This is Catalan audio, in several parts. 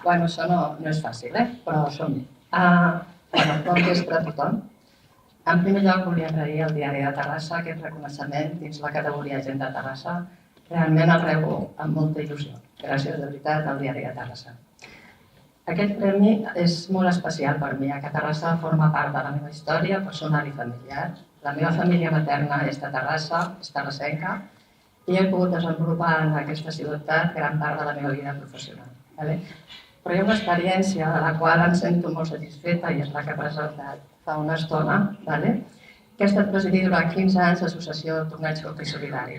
Bueno, això no és fàcil, però som-hi. Bon vespre a tothom. En primer lloc, volia agrair al Diari de Terrassa aquest reconeixement dins la categoria Gent de Terrassa. Realment el rebo amb molta il·lusió. Gràcies, de veritat, al Diari de Terrassa. Aquest premi és molt especial per mi, ja que Terrassa forma part de la meva història personal i familiar. La meva família materna és de Terrassa, és terrassenca, i he pogut desenvolupar en aquesta ciutat gran part de la meva vida professional. Però hi ha una experiència de la qual em sento molt satisfeta i és la que he presentat fa una estona, que ha estat presidir durant 15 anys l'Associació Torneig Hockey Solidari.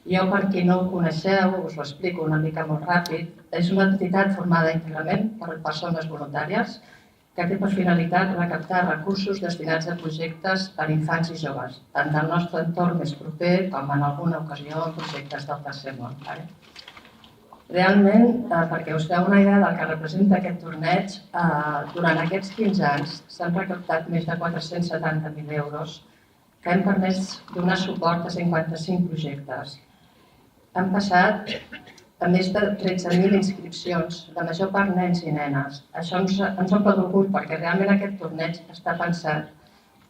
Jo, per qui no ho coneixeu, us ho explico una mica molt ràpid, és una entitat formada íntegrament per persones voluntàries que té per finalitat recaptar recursos destinats a projectes per infants i joves, tant del nostre entorn més proper com en alguna ocasió projectes del tercer món. Realment, perquè us feu una idea del que representa aquest torneig, durant aquests 15 anys s'han recaptat més de 470.000 euros que han permès donar suport a 55 projectes. Han passat a més de 13.000 inscripcions, la major part nens i nenes. Això ens omple d'orgull perquè realment aquest torneig està pensat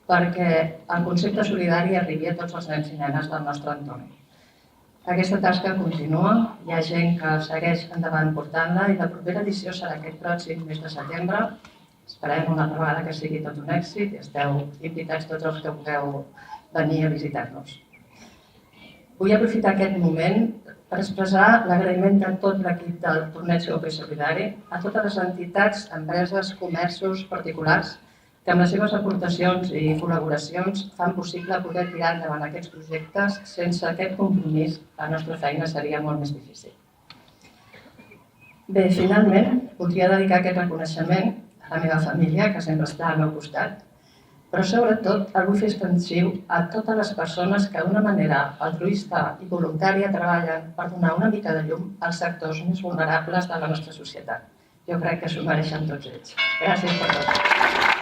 perquè el concepte solidari arribi a tots els nens i nenes del nostre entorn. Aquesta tasca continua, hi ha gent que segueix endavant portant-la i la propera edició serà aquest pròxim mes de setembre. Esperem una altra vegada que sigui tot un èxit i esteu invitats tots els que vulgueu venir a visitar-nos. Vull aprofitar aquest moment per expressar l'agraïment de tot l'equip del Torneig Hockey Solidari a totes les entitats, empreses, comerços, particulars que amb les seves aportacions i col·laboracions fan possible poder tirar endavant aquests projectes. Sense aquest compromís, la nostra feina seria molt més difícil. Bé, finalment, voldria dedicar aquest reconeixement a la meva família, que sempre està al meu costat, però sobretot el vull fer extensiu a totes les persones que d'una manera altruista i voluntària treballen per donar una mica de llum als sectors més vulnerables de la nostra societat. Jo crec que s'ho mereixen tots ells. Gràcies per tot.